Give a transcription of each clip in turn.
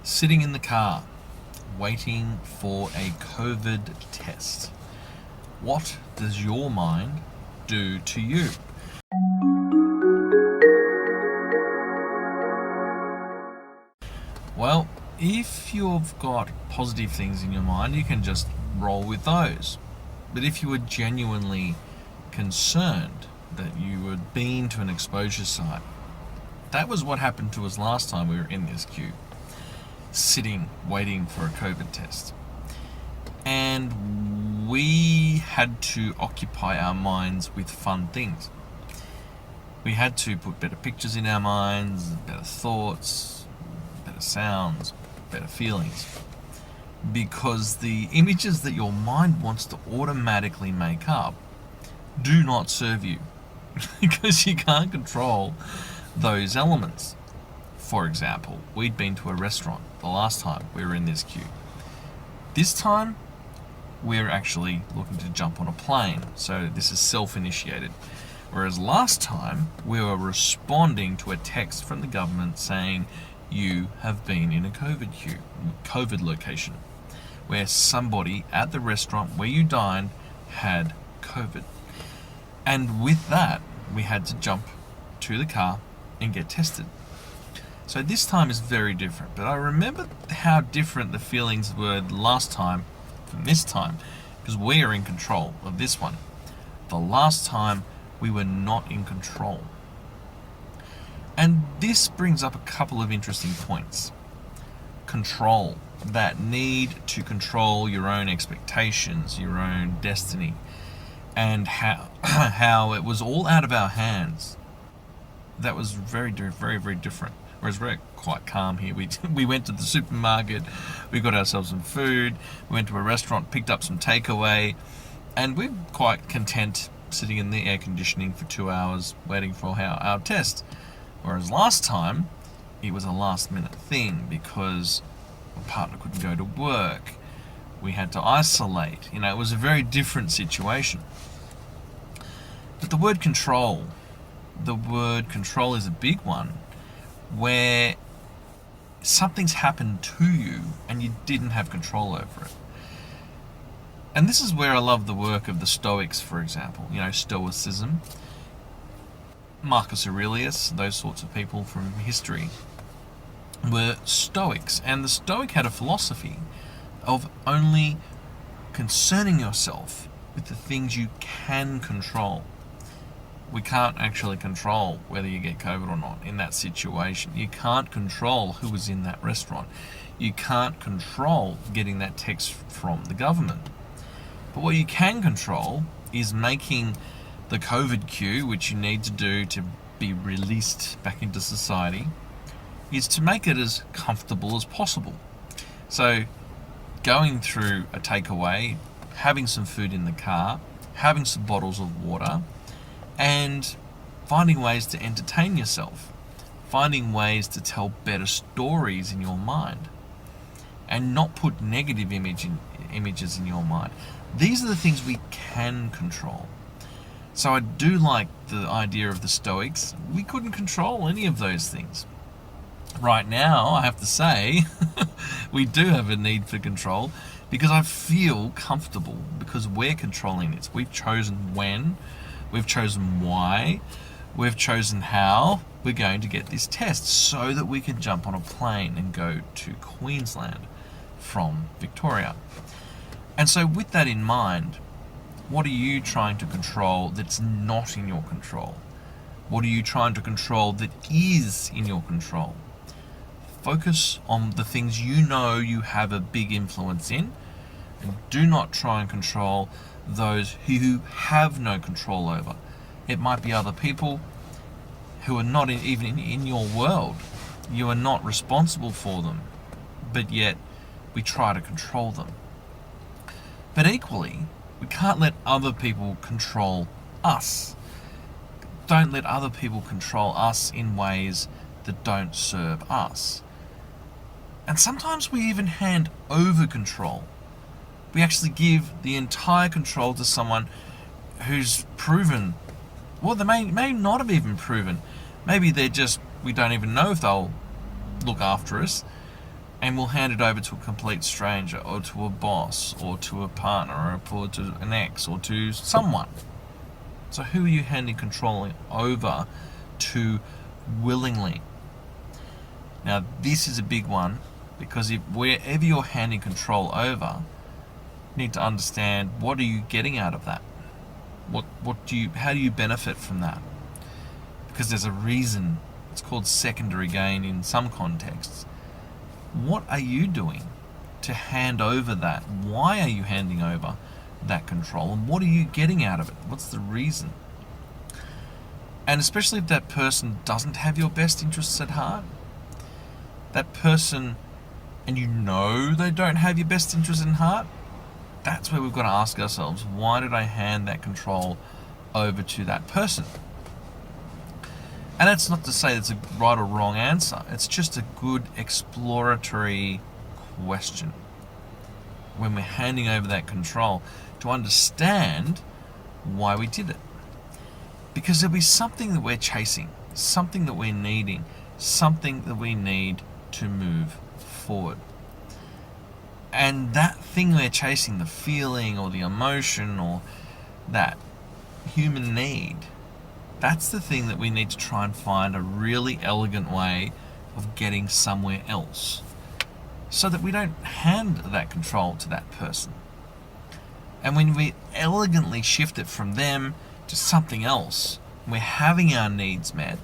Sitting in the car, waiting for a COVID test. What does your mind do to you? Well, if you've got positive things in your mind, you can just roll with those. But if you were genuinely concerned that you had been to an exposure site, that was what happened to us last time we were in this queue, sitting, waiting for a COVID test. And we had to occupy our minds with fun things. We had to put better pictures in our minds, better thoughts, better sounds, better feelings. Because the images that your mind wants to automatically make up do not serve you. Because you can't control those elements. For example, we'd been to a restaurant the last time we were in this queue. This time, we're actually looking to jump on a plane, so this is self-initiated. Whereas last time, we were responding to a text from the government saying, you have been in a COVID location, where somebody at the restaurant where you dined had COVID. And with that, we had to jump to the car and get tested. So this time is very different, but I remember how different the feelings were last time from this time, because we are in control of this one. The last time we were not in control. And this brings up a couple of interesting points. Control, that need to control your own expectations, your own destiny, and how it was all out of our hands. That was very, very different. Whereas we're quite calm here. We went to the supermarket, we got ourselves some food, we went to a restaurant, picked up some takeaway, and we're quite content sitting in the air conditioning for 2 hours waiting for our test. Whereas last time, it was a last minute thing because my partner couldn't go to work. We had to isolate. It was a very different situation. But the word control is a big one, where something's happened to you and you didn't have control over it. And this is where I love the work of the Stoics, for example. Stoicism, Marcus Aurelius, those sorts of people from history were Stoics. And the Stoic had a philosophy of only concerning yourself with the things you can control. We can't actually control whether you get COVID or not in that situation. You can't control who was in that restaurant. You can't control getting that text from the government. But what you can control is making the COVID queue, which you need to do to be released back into society, is to make it as comfortable as possible. So going through a takeaway, having some food in the car, having some bottles of water, and finding ways to entertain yourself, finding ways to tell better stories in your mind, and not put negative images in your mind. These are the things we can control. So I do like the idea of the Stoics. We couldn't control any of those things. Right now, I have to say, we do have a need for control because I feel comfortable because we're controlling this. We've chosen when, we've chosen why, we've chosen how we're going to get this test so that we can jump on a plane and go to Queensland from Victoria. And so with that in mind, what are you trying to control that's not in your control? What are you trying to control that is in your control? Focus on the things you know you have a big influence in, and do not try and control those who you have no control over. It might be other people who are not even in your world. You are not responsible for them, but yet we try to control them. But equally, we can't let other people control us. Don't let other people control us in ways that don't serve us. And sometimes we even hand over control. We actually give the entire control to someone who's proven, well, they may not have even proven. Maybe they're just, we don't even know if they'll look after us. and we'll hand it over to a complete stranger, or to a boss, or to a partner, or to an ex, or to someone. So who are you handing control over to willingly? Now this is a big one, because if wherever you're handing control over, you need to understand, what are you getting out of that? How do you benefit from that? Because there's a reason. It's called secondary gain in some contexts. What are you doing to hand over that? Why are you handing over that control? And what are you getting out of it? What's the reason? And especially if that person doesn't have your best interests at heart, that person, and you know they don't have your best interests in heart, that's where we've got to ask ourselves, why did I hand that control over to that person? And that's not to say it's a right or wrong answer. It's just a good exploratory question when we're handing over that control, to understand why we did it. Because there'll be something that we're chasing, something that we're needing, something that we need to move forward. And that thing we're chasing, the feeling or the emotion or that human need, that's the thing that we need to try and find a really elegant way of getting somewhere else, so that we don't hand that control to that person. And when we elegantly shift it from them to something else, we're having our needs met,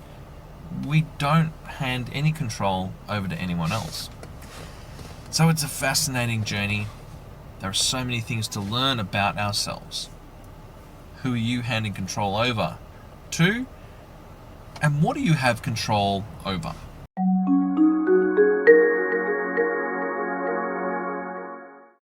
we don't hand any control over to anyone else. So it's a fascinating journey. There are so many things to learn about ourselves. Who are you handing control over to? And what do you have control over?